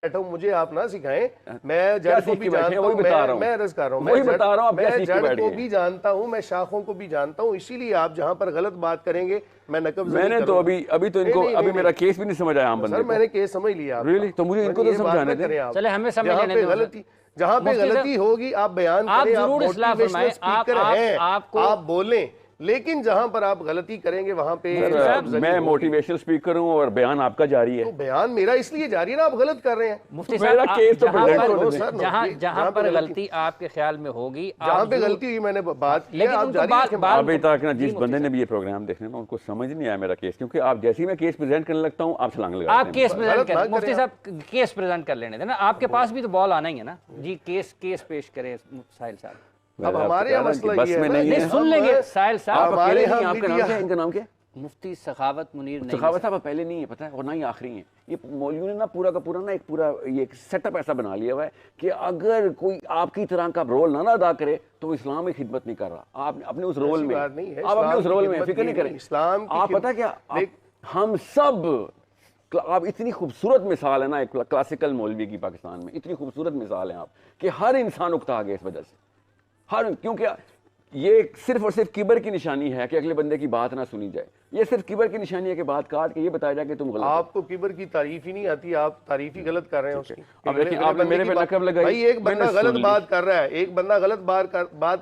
بیٹھا ہوں مجھے آپ نہ سکھائیں. میں جڑ کو بھی جانتا ہوں, میں عرض کر رہا ہوں, میں جڑ کو بھی جانتا ہوں, میں شاخوں کو بھی جانتا ہوں. اسی لیے آپ جہاں پر غلط بات کریں گے میں نقب میں نے تو ابھی تو ان کو ابھی میرا کیس بھی نہیں سمجھ آیا عام بندے کو. سر میں نے کیس سمجھ لیا. ریلی تو مجھے ان کو تو سمجھانے دیں. چلے ہمیں سمجھ لینے دیں. جہاں پہ غلطی ہوگی آپ بیان کریں, آپ موٹیویشنل اسپیکر ہیں, آپ بولیں, لیکن جہاں پر آپ غلطی کریں گے وہاں پہ. میں موٹیویشنل اسپیکر ہوں اور بیان آپ کا جاری ہے. تو بیان میرا اس لیے جاری ہے نا, آپ غلط کر رہے ہیں. مفتی صاحب جہاں پر غلطی آپ کے خیال میں ہوگی, جہاں پہ غلطی ہوئی میں نے بات کی, ابھی تک نا جس بندے نے بھی یہ پروگرام دیکھنے میں ان کو سمجھ نہیں آیا میرا کیس, کیونکہ آپ جیسے ہی میں کیس پریزنٹ کرنے لگتا ہوں آپ چھلانگ لگاتے ہیں. آپ کیس پریزنٹ کریں, مفتی صاحب کیس پریزنٹ کر لینے دیں نا, آپ کے پاس بھی تو بال آنا ہی ہے نا جی. کیس پیش کریں ساحل صاحب. اب ہمارے یہاں مسئلہ یہ ہے نہیں, سن لیں گے ساحل صاحب. ہمارے یہاں آپ کا نام کیا ہے, ان کا نام کیا ہے؟ مفتی سخاوت منیر. سخاوت صاحب پہلے نہیں ہے پتہ ہے, اور نہ ہی آخری ہیں. یہ مولویوں نے نا پورا کا پورا نا ایک پورا یہ سیٹ اپ ایسا بنا لیا ہوا ہے کہ اگر کوئی آپ کی طرح کا رول نہ ادا کرے تو اسلام کی خدمت نہیں کر رہا. آپ اپنے اس رول میں, آپ اپنے اس رول میں فکر نہیں کریں. آپ پتہ کیا, ہم سب, آپ اتنی خوبصورت مثال ہے نا ایک کلاسیکل مولوی کی پاکستان میں, اتنی خوبصورت مثال ہے آپ کہ ہر انسان اکتا گیا اس وجہ سے. کیونکہ یہ صرف اور صرف کبر کی نشانی ہے کہ اگلے بندے کی بات نہ سنی جائے. یہ صرف کبر کی نشانی ہے کہ بات کاٹ کے یہ بتایا جائے کہ تم غلط. آپ کو کبر کی تعریف ہی نہیں آتی, آپ تعریف ہی غلط کر رہے ہیں اس کی. اب دیکھیں آپ نے میرے پہ لقب لگائی. بھائی ایک بندہ غلط بات کر رہا ہے, ایک بندہ غلط بات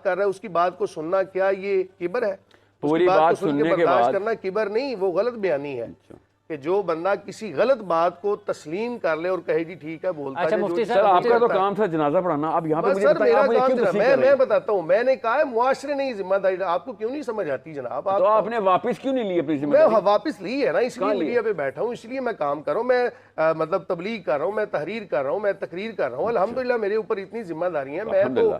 کر رہا ہے, اس کی بات کو سننا کیا یہ کبر ہے؟ پوری بات سننے کے بعد کرنا کبر نہیں, وہ غلط بیانی ہے. کہ جو بندہ کسی غلط بات کو تسلیم کر لے اور کہے جی ٹھیک ہے بولتا ہے. سر آپ کا تو کام تھا جنازہ پڑھانا, اب یہاں پہ مجھے بتائیں. میں بتاتا ہوں, میں نے کہا ہے معاشرے نہیں ذمہ داری. آپ کو کیوں نہیں سمجھ آتی جناب؟ تو آپ نے واپس کیوں نہیں لی اپنی ذمہ داری؟ میں واپس لی ہے نا, اس لیے میڈیا پہ بیٹھا ہوں, اس لیے میں کام کر رہا ہوں, میں مطلب تبلیغ کر رہا ہوں, میں تحریر کر رہا ہوں, میں تقریر کر رہا ہوں. الحمدللہ میرے اوپر اتنی ذمہ داری ہیں, میں تو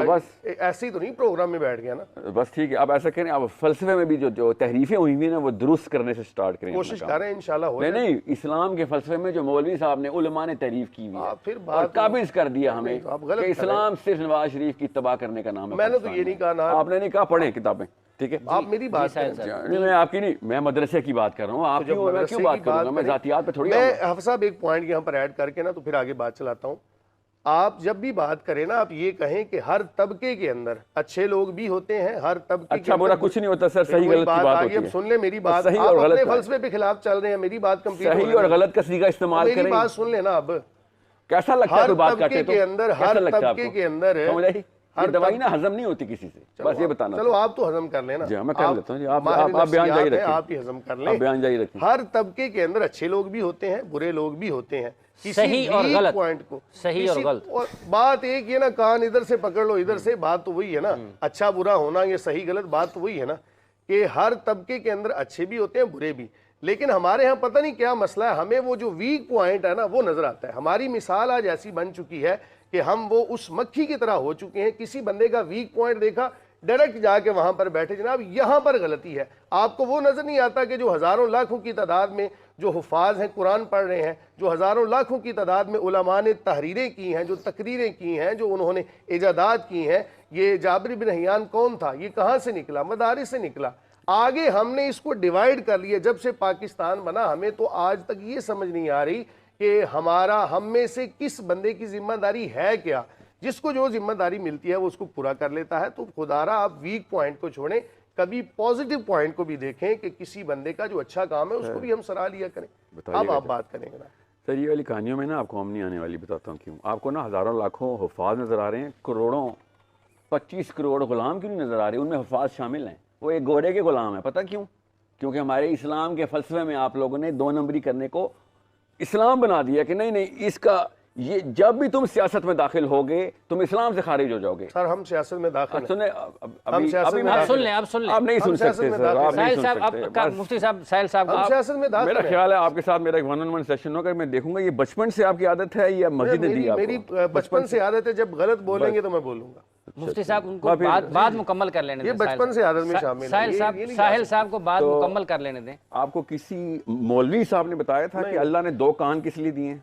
بس ایسے ہی تو نہیں پروگرام میں بیٹھ گیا نا. بس ٹھیک ہے, اب ایسا کریں, اب فلسفے میں بھی جو تحریفیں ہوئی ہوئی ہیں وہ درست کرنے سے سٹارٹ کریں. کوشش کر رہے ہیں انشاءاللہ ہو جائے. نہیں, اسلام کے فلسفے میں جو مولوی صاحب نے علماء نے تعریف کی ہوئی ہے اور قابض کر دیا ہمیں کہ اسلام صرف نواز شریف کی تباہ کرنے کا نام ہے. میں نے تو یہ نہیں کہا نا, آپ نے نہیں کہا پڑھیں کتابیں, ٹھیک ہے. آپ میری بات کریں. میں آپ کی نہیں, میں مدرسے کی بات کر رہا ہوں. آپ کیوں بات کروں گا, میں ذاتیات پہ تھوڑی. میں حافظ صاحب ایک پوائنٹ یہاں پر ایڈ کر کے نا تو پھر آگے بات چلاتا ہوں. آپ جب بھی بات کریں نا, آپ یہ کہیں کہ ہر طبقے کے اندر اچھے لوگ بھی ہوتے ہیں, ہر طبقے اچھا برا کچھ نہیں ہوتا سر, صحیح غلط کی بات ہوتی ہے. اب سن لیں میری بات, آپ اپنے فلسفے پہ خلاف چل رہے ہیں, میری بات کمپلیٹ. صحیح اور غلط کا صیغہ استعمال کریں, میری بات سن لیں نا. اب کیسا لگتا ہے بات کرتے تو, ہر طبقے کے اندر ہر دوائی نا ہضم نہیں ہوتی کسی سے, بس یہ بتانا. چلو آپ تو ہضم کر لیں نا. جی میں کر لیتا ہوں, آپ بیان جاری رکھیں, آپ ہی ہضم کر لیں. بیان جاری رکھیں. ہر طبقے کے اندر اچھے لوگ بھی ہوتے ہیں, برے لوگ بھی ہوتے ہیں. صحیح اور غلط پوائنٹ کو, صحیح اور غلط, اور بات ایک یہ نا, کان ادھر سے پکڑ لو ادھر سے, بات تو وہی ہے نا. اچھا برا ہونا یہ صحیح غلط بات تو وہی ہے نا, کہ ہر طبقے کے اندر اچھے بھی ہوتے ہیں برے بھی. لیکن ہمارے ہاں پتہ نہیں کیا مسئلہ ہے, ہمیں وہ جو ویک پوائنٹ ہے نا وہ نظر آتا ہے. ہماری مثال آج ایسی بن چکی ہے کہ ہم وہ اس مکھی کی طرح ہو چکے ہیں, کسی بندے کا ویک پوائنٹ دیکھا ڈائریکٹ جا کے وہاں پر بیٹھے, جناب یہاں پر غلطی ہے. آپ کو وہ نظر نہیں آتا کہ جو ہزاروں لاکھوں کی تعداد میں جو حفاظ ہیں قرآن پڑھ رہے ہیں, جو ہزاروں لاکھوں کی تعداد میں علماء نے تحریریں کی ہیں, جو تقریریں کی ہیں, جو انہوں نے ایجادات کی ہیں. یہ جابر بن حیان کون تھا, یہ کہاں سے نکلا, مدارس سے نکلا. آگے ہم نے اس کو ڈیوائیڈ کر لیا جب سے پاکستان بنا. ہمیں تو آج تک یہ سمجھ نہیں آ رہی کہ ہم میں سے کس بندے کی ذمہ داری ہے کیا. جس کو جو ذمہ داری ملتی ہے وہ اس کو پورا کر لیتا ہے. تو خدا را آپ ویک پوائنٹ کو چھوڑیں, کبھی پازیٹیو پوائنٹ کو بھی دیکھیں کہ کسی بندے کا جو اچھا کام ہے اس کو بھی ہم سراہ لیا کریں. اب آپ بات کریں گے نا سر, یہ والی کہانیوں میں نا آپ کو ہم نہیں آنے والی, بتاتا ہوں کیوں. آپ کو نا ہزاروں لاکھوں حفاظ نظر آ رہے ہیں, کروڑوں 25 کروڑ غلام کیوں نہیں نظر آ رہے, ان میں حفاظ شامل ہیں. وہ ایک گھوڑے کے غلام ہیں, پتہ کیوں؟ کیونکہ ہمارے اسلام کے فلسفے میں آپ لوگوں نے 2 نمبری کرنے کو اسلام بنا دیا کہ نہیں اس کا یہ جب بھی تم سیاست میں داخل ہوگے تم اسلام سے خارج ہو جاؤ گے. سر ہم سیاست میں داخل ہیں, سن لیں آپ نہیں سن سکتے مفتی صاحب. ساحل صاحب میرا خیال ہے آپ کے ساتھ میرا ایک 1-on-1 سیشن ہوگا, میں دیکھوں گا یہ بچپن سے آپ کی عادت ہے یا مسجد نے دی آپ کو؟ میری بچپن سے عادت ہے, جب غلط بولیں گے تو میں بولوں گا. مفتی صاحب ان کو بات مکمل کر لینے دیں, یہ بچپن سے عادت میں شامل ہے. ساحل صاحب کو بات مکمل کر لینے دیں. آپ کو کسی مولوی صاحب نے بتایا تھا کہ اللہ نے 2 کان کس لیے دیے ہیں؟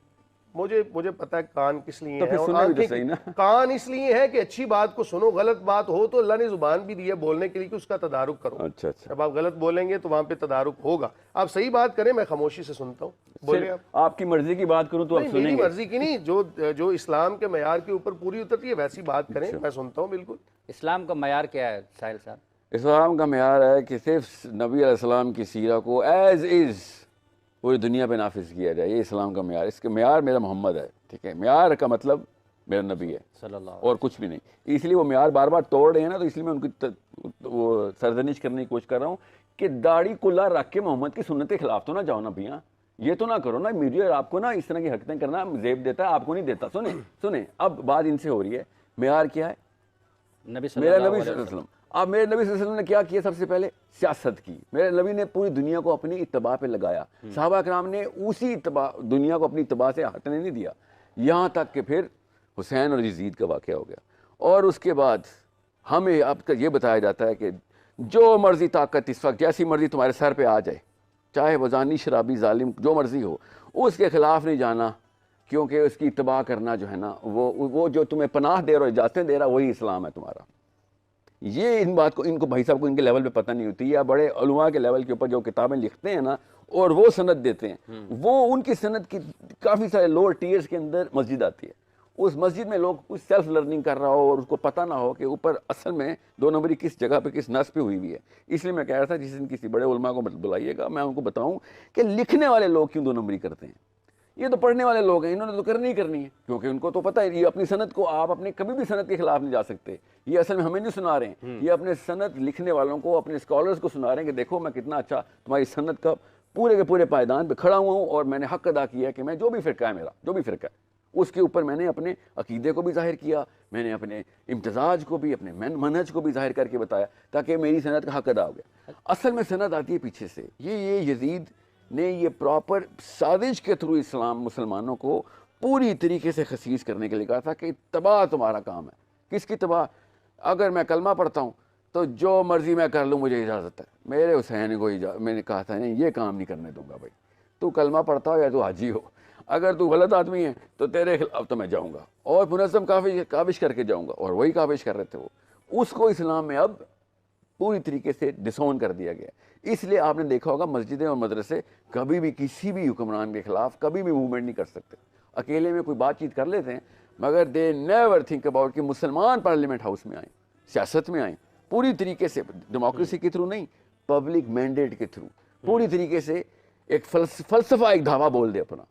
مجھے پتا ہے کان کس لیے تو ہیں پھر اور سننا بھی تو آنکھیں صحیح نا۔ کان اس لیے ہے کہ اچھی بات کو سنو، غلط بات ہو تو اللہ نے زبان بھی دی ہے بولنے کے لیے کہ اس کا تدارک کرو۔ اچھا اچھا، جب آپ غلط بولیں گے تو وہاں پہ تدارک ہوگا۔ آپ صحیح بات کریں، میں خاموشی سے سنتا ہوں، بولیں آپ۔ آپ کی مرضی کی بات کروں تو آپ نہیں، سنیں میری گے؟ مرضی کی نہیں، جو اسلام کے معیار کے اوپر پوری اترتی ہے ویسی بات کریں، میں سنتا ہوں بالکل۔ اسلام کا معیار کیا ہے ساحل صاحب؟ اسلام کا معیار ہے کہ صرف نبی علیہ السلام کی سیرہ کو ایز از پوری دنیا پہ نافذ کیا جائے، یہ اسلام کا معیار۔ اس کا معیار میرا محمد ہے، ٹھیک ہے؟ معیار کا مطلب میرا نبی ہے صلی اللہ اور کچھ بھی نہیں۔ اس لیے وہ معیار بار بار توڑ رہے ہیں نا، تو اس لیے میں ان کی وہ سرزنش کرنے کی کوشش کر رہا ہوں کہ داڑھی کلا رکھ کے محمد کی سنت کے خلاف تو نہ جاؤ نا بھیا، یہ تو نہ کرو نا۔ میڈیا آپ کو نا اس طرح کی حرکتیں کرنا زیب دیتا ہے، آپ کو نہیں دیتا۔ سنیں اب بات ان سے ہو رہی ہے، معیار کیا ہے؟ نبی صلی میرا اللہ نبی علیہ صلی اللہ علیہ وسلم۔ اب میرے نبی صلی اللہ علیہ وسلم نے کیا کیا؟ سب سے پہلے سیاست کی۔ میرے نبی نے پوری دنیا کو اپنی اتباع پہ لگایا، صحابہ کرام نے اسی اتباع دنیا کو اپنی اتباع سے ہٹنے نہیں دیا، یہاں تک کہ پھر حسین اور یزید کا واقعہ ہو گیا۔ اور اس کے بعد ہمیں اب یہ بتایا جاتا ہے کہ جو مرضی طاقت اس وقت جیسی مرضی تمہارے سر پہ آ جائے، چاہے وہ زانی، شرابی، ظالم، جو مرضی ہو، اس کے خلاف نہیں جانا، کیونکہ اس کی اتباع کرنا جو ہے نا، وہ جو تمہیں پناہ دے رہا، اجازتیں دے رہا، وہی اسلام ہے تمہارا۔ یہ ان بات کو ان کو بھائی صاحب کو ان کے لیول پہ پتہ نہیں ہوتی، یا بڑے علماء کے لیول کے اوپر جو کتابیں لکھتے ہیں نا اور وہ سند دیتے ہیں، وہ ان کی سند کی کافی سارے لوور ٹیئرز کے اندر مسجد آتی ہے، اس مسجد میں لوگ کچھ سیلف لرننگ کر رہا ہو اور اس کو پتہ نہ ہو کہ اوپر اصل میں 2 نمبری کس جگہ پہ کس نس پہ ہوئی ہوئی ہے۔ اس لیے میں کہہ رہا تھا جس دن کسی بڑے علماء کو بلائیے گا، میں ان کو بتاؤں کہ لکھنے والے لوگ کیوں 2 نمبری کرتے ہیں۔ یہ تو پڑھنے والے لوگ ہیں، انہوں نے تو کرنی ہی کرنی ہے، کیونکہ ان کو تو پتہ ہے یہ اپنی سند کو آپ اپنے کبھی بھی سند کے خلاف نہیں جا سکتے۔ یہ اصل میں ہمیں نہیں سنا رہے ہیں، یہ اپنے سند لکھنے والوں کو، اپنے اسکالرز کو سنا رہے ہیں کہ دیکھو میں کتنا اچھا تمہاری سند کا پورے کے پورے پائیدان پہ کھڑا ہوا ہوں، اور میں نے حق ادا کیا ہے کہ میں جو بھی فرقہ ہے، میرا جو بھی فرقہ ہے، اس کے اوپر میں نے اپنے عقیدے کو بھی ظاہر کیا، میں نے اپنے امتزاج کو بھی، اپنے منہج کو بھی ظاہر کر کے بتایا، تاکہ میری سند کا حق ادا ہو گیا۔ اصل میں سند آتی ہے پیچھے سے۔ یہ یزید نے یہ پراپر سازش کے تھرو مسلمانوں کو پوری طریقے سے خسیس کرنے کے لیے کہا تھا کہ تباہ تمہارا کام ہے۔ کس کی تباہ؟ اگر میں کلمہ پڑھتا ہوں تو جو مرضی میں کر لوں، مجھے اجازت ہے۔ میرے حسین کو میں نے کہا تھا نہیں، یہ کام نہیں کرنے دوں گا بھائی، تو کلمہ پڑھتا ہو یا تو حاجی ہو، اگر تو غلط آدمی ہے تو تیرے خلاف تو میں جاؤں گا اور منظم کاوش کر کے جاؤں گا، اور وہی کاوش کر رہے تھے وہ۔ اس کو اسلام میں اب پوری طریقے سے ڈسون کر دیا گیا۔ اس لیے آپ نے دیکھا ہوگا مسجدیں اور مدرسے کبھی بھی کسی بھی حکمران کے خلاف کبھی بھی موومنٹ نہیں کر سکتے۔ اکیلے میں کوئی بات چیت کر لیتے ہیں، مگر دے نیور تھنک اباؤٹ کہ مسلمان پارلیمنٹ ہاؤس میں آئیں، سیاست میں آئیں، پوری طریقے سے ڈیموکریسی کے تھرو نہیں، پبلک مینڈیٹ کے تھرو پوری طریقے سے ایک فلسفہ، ایک دھاوا بول دے اپنا۔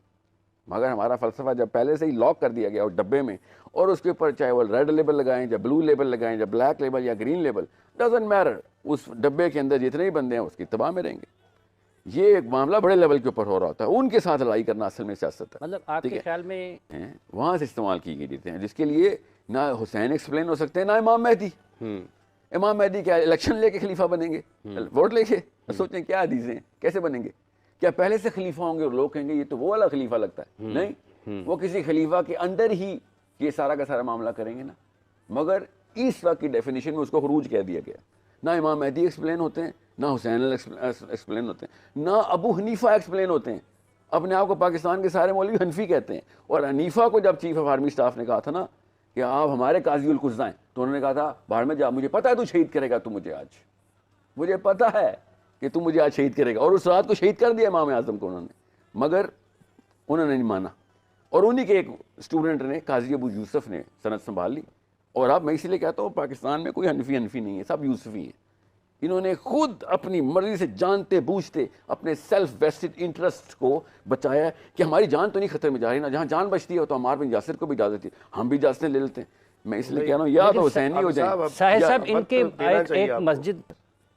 مگر ہمارا فلسفہ جب پہلے سے ہی لاک کر دیا گیا اور ڈبے میں، اور اس کے اوپر چاہے وہ ریڈ لیبل لگائیں یا بلو لیبل لگائیں یا بلیک لیبل یا گرین لیبل، ڈزنٹ میٹر، اس ڈبے کے اندر جتنے ہی بندے ہیں اس کی اتباع میں رہیں گے۔ یہ ایک معاملہ بڑے لیول کے اوپر ہو رہا ہوتا ہے، ان کے ساتھ لڑائی کرنا اصل میں سیاست ہے۔ مطلب آپ کے خیال میں وہاں سے استعمال کی گئی چیزیں ہیں جس کے لیے نہ حسین ایکسپلین ہو سکتے ہیں، نہ امام مہدی۔ امام مہدی کیا الیکشن لے کے خلیفہ بنیں گے؟ ووٹ لے کے؟ سوچیں کیا حدیثیں ہیں، کیسے بنیں گے؟ کیا پہلے سے خلیفہ ہوں گے اور لوگ کہیں گے یہ تو وہ والا خلیفہ لگتا ہے؟ نہیں، وہ کسی خلیفہ کے اندر ہی یہ سارا کا سارا معاملہ کریں گے نا۔ مگر اس وقت کی ڈیفینیشن میں اس کو خروج کہہ دیا گیا۔ نہ امام مہدی ایکسپلین ہوتے ہیں، نہ حسین ایکسپلین ہوتے ہیں، نہ ابو حنیفہ ایکسپلین ہوتے ہیں۔ اپنے آپ کو پاکستان کے سارے مولوی حنفی کہتے ہیں، اور حنیفہ کو جب چیف آف آرمی اسٹاف نے کہا تھا نا کہ آپ ہمارے قاضی القضاء ہیں، تو انہوں نے کہا تھا باہر میں جا، مجھے پتہ ہے تو شہید کرے گا، تو مجھے آج مجھے پتہ ہے کہ تم مجھے آج شہید کرے گا۔ اور اس رات کو شہید کر دیا امام اعظم کو انہوں نے، مگر انہوں نے نہیں مانا۔ اور انہی کے ایک اسٹوڈنٹ نے، قاضی ابو یوسف نے سند سنبھال لی۔ اور اب میں اسی لیے کہتا ہوں پاکستان میں کوئی حنفی نہیں ہے، سب یوسفی ہیں۔ انہوں نے خود اپنی مرضی سے جانتے بوجھتے اپنے سیلف ویسٹڈ انٹرسٹ کو بچایا ہے کہ ہماری جان تو نہیں خطرے میں جا رہی نا، جہاں جان بچتی ہے تو ہمارے بن یاسر کو بھی اجازت ہے، ہم بھی اجازتیں لے لیتے ہیں۔ میں اس لیے کہہ رہا ہوں یا تو حسینی ہو جائیں۔ ساحل صاحب ان کے ایک مسجد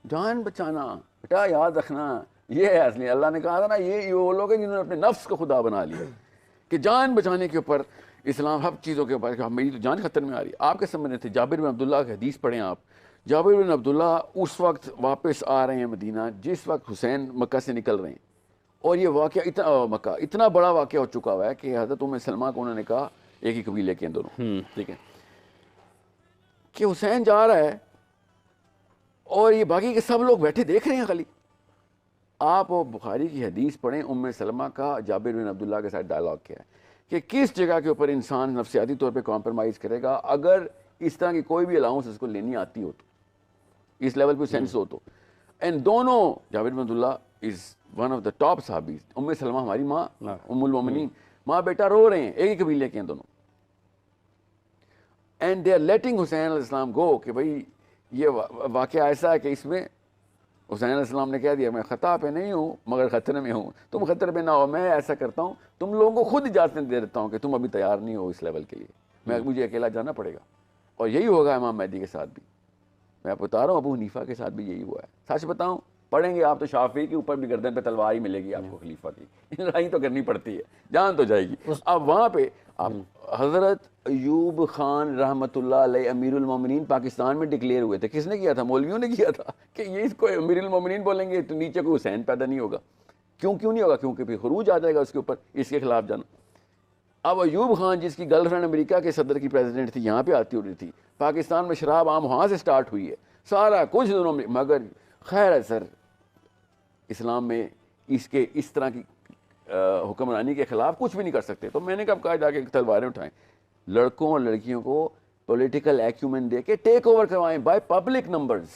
جان بچانا بیٹا یاد رکھنا، یہ ہے اصلی۔ اللہ نے کہا تھا نا یہ وہ لوگ ہیں جنہوں نے اپنے نفس کو خدا بنا لیا، کہ جان بچانے کے اوپر اسلام ہر چیزوں کے اوپر، میری تو جان خطرے میں آ رہی ہے۔ آپ کے سامنے تھے جابر بن عبداللہ کی حدیث پڑھیں آپ۔ جابر بن عبداللہ اس وقت واپس آ رہے ہیں مدینہ جس وقت حسین مکہ سے نکل رہے ہیں، اور یہ واقعہ اتنا بڑا واقعہ ہو چکا ہوا ہے کہ حضرت ام سلمہ کو انہوں نے کہا، ایک ہی قبیلے کے دونوں، ٹھیک ہے، کہ حسین جا رہا ہے اور یہ باقی کے سب لوگ بیٹھے دیکھ رہے ہیں خالی۔ آپ بخاری کی حدیث پڑھیں، ام سلمہ کا جابر بن عبداللہ کے ساتھ ڈائلاگ کیا ہے کہ کس جگہ کے اوپر انسان نفسیاتی طور پہ کمپرومائز کرے گا اگر اس طرح کی کوئی بھی الاؤنس اس کو لینی آتی ہو تو, اس لیول پہ سینس ہو تو. اینڈ دونوں جاوید احمد اللہ is one of the top صحابیز. ام سلمہ ہماری ماں, ام المومنین, ماں بیٹا رو رہے ہیں, ایک ہی قبیلے کے ہیں دونوں. اینڈ دے آر لیٹنگ حسین علیہ السلام گو کہ بھائی یہ واقعہ ایسا ہے کہ اس میں حسین علیہ السلام نے کہہ دیا میں خطا پہ نہیں ہوں مگر خطرے میں ہوں, تم خطرے پہ نہ ہو, میں ایسا کرتا ہوں تم لوگوں کو خود اجازت دے دیتا ہوں کہ تم ابھی تیار نہیں ہو اس لیول کے لیے, مجھے اکیلا جانا پڑے گا. اور یہی ہوگا امام مہدی کے ساتھ بھی. میں آپ بتا رہا ہوں ابو حنیفہ کے ساتھ بھی یہی ہوا ہے. سچ بتاؤں پڑھیں گے آپ تو شافعی کے اوپر بھی گردن پہ تلوار ہی ملے گی آپ کو خلیفہ کی. لڑائی تو کرنی پڑتی ہے, جان تو جائے گی. اب وہاں پہ آپ حضرت ایوب خان رحمۃ اللہ علیہ امیر المومنین پاکستان میں ڈکلیئر ہوئے تھے. کس نے کیا تھا؟ مولویوں نے کیا تھا کہ یہ اس کو امیر المومنین بولیں گے تو نیچے کوئی حسین پیدا نہیں ہوگا. کیوں نہیں ہوگا؟ کیونکہ پھر خروج آ جائے گا اس کے اوپر, اس کے خلاف جانا. اب ایوب خان جس کی گرل فرینڈ امریکہ کے صدر کی پریزیڈنٹ تھی, یہاں پہ آتی ہوئی تھی, پاکستان میں شراب عام وہاں سے سٹارٹ ہوئی ہے, سارا کچھ دنوں میں. مگر خیر ہے سر, اسلام میں اس طرح کی حکمرانی کے خلاف کچھ بھی نہیں کر سکتے. تو میں نے کب کہا جا کے تلواریں اٹھائیں, لڑکوں اور لڑکیوں کو پولیٹیکل ایکیومن دے کے ٹیک اوور کروائیں بائی پبلک نمبرز.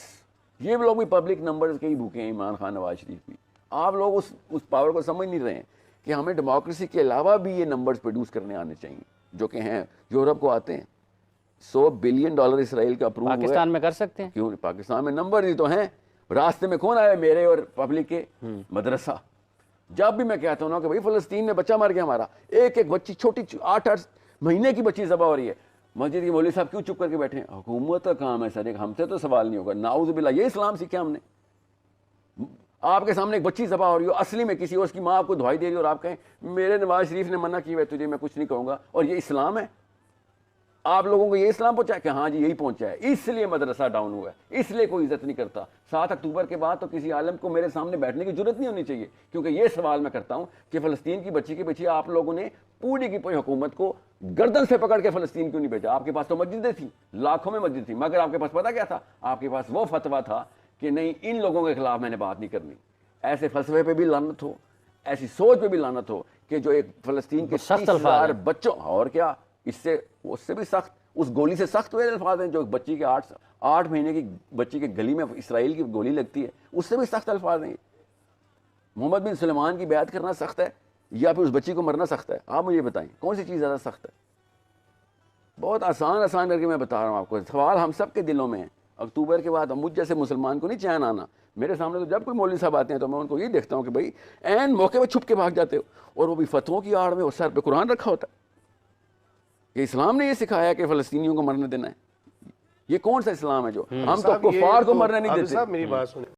یہ لوگ بھی پبلک نمبرز کے ہی بھوکے ہیں, عمران خان, نواز شریف بھی. آپ لوگ اس پاور کو سمجھ نہیں رہے ہیں کہ ہمیں ڈیموکریسی کے علاوہ بھی یہ نمبرز پروڈیوس کرنے آنے چاہیے جو کہ ہیں. یورپ کو آتے ہیں, $100 بلین اسرائیل کا اپروو ہوا ہے. پاکستان میں کر سکتے ہیں؟ کیوں, پاکستان میں نمبر ہی تو ہیں. راستے میں کون آیا میرے اور پبلک کے؟ مدرسہ. جب بھی میں کہتا ہوں نا کہ بھائی فلسطین میں بچہ مر گیا ہمارا, ایک بچی چھوٹی 8 مہینے کی بچی ذبح ہو رہی ہے, مسجد کے مولوی صاحب کیوں چپ کر کے بیٹھے ہیں؟ حکومت کا کام ہے سر, ایک ہم سے تو سوال نہیں ہوگا. نعوذ باللہ, یہ اسلام سیکھا ہم نے. آپ کے سامنے ایک بچی ذبح ہو رہی ہو, اصلی میں کسی اور کی ماں آپ کو دعائی دے رہی ہے, اور آپ کہیں میرے نواز شریف نے منع کی ہے تجھے میں کچھ نہیں کہوں گا, اور یہ اسلام ہے. آپ لوگوں کو یہ اسلام پہنچا ہے کہ ہاں جی یہی پہنچا ہے, اس لیے مدرسہ ڈاؤن ہوا ہے, اس لیے کوئی عزت نہیں کرتا. 7 اکتوبر کے بعد تو کسی عالم کو میرے سامنے بیٹھنے کی ضرورت نہیں ہونی چاہیے, کیونکہ یہ سوال میں کرتا ہوں کہ فلسطین کی بچی کے پیچھے آپ لوگوں نے پوری کی پوری حکومت کو گردن سے پکڑ کے فلسطین کیوں نہیں بھیجا؟ آپ کے پاس تو مسجدیں تھیں, لاکھوں میں مسجد تھی, مگر آپ کے پاس پتہ کیا تھا؟ آپ کے پاس وہ فتویٰ تھا کہ نہیں, ان لوگوں کے خلاف میں نے بات نہیں کرنی. ایسے فلسفے پہ بھی لعنت ہو, ایسی سوچ پہ بھی لعنت ہو کہ جو ایک فلسطین کے 30,000 بچوں, اور کیا اس سے بھی سخت, اس گولی سے سخت ہوئے الفاظ ہیں جو بچی کے 8 مہینے کی بچی کے گلی میں اسرائیل کی گولی لگتی ہے, اس سے بھی سخت الفاظ ہیں. محمد بن سلیمان کی بیعت کرنا سخت ہے یا پھر اس بچی کو مرنا سخت ہے؟ آپ مجھے بتائیں کون سی چیز زیادہ سخت ہے؟ بہت آسان کر کے میں بتا رہا ہوں آپ کو. سوال ہم سب کے دلوں میں ہے. اکتوبر کے بعد مجھ جیسے مسلمان کو نہیں چین آنا. میرے سامنے تو جب کوئی مولوی صاحب آتے ہیں تو میں ان کو یہ دیکھتا ہوں کہ بھائی عین موقع پہ چھپ کے بھاگ جاتے ہو, اور وہ بھی فتووں کی آڑ میں, اور سر پہ قرآن رکھا ہوتا ہے کہ اسلام نے یہ سکھایا کہ فلسطینیوں کو مرنے دینا ہے. یہ کون سا اسلام ہے جو ہم تو کفار کو مرنے نہیں دیتے؟ صاحب میری بات سنیں.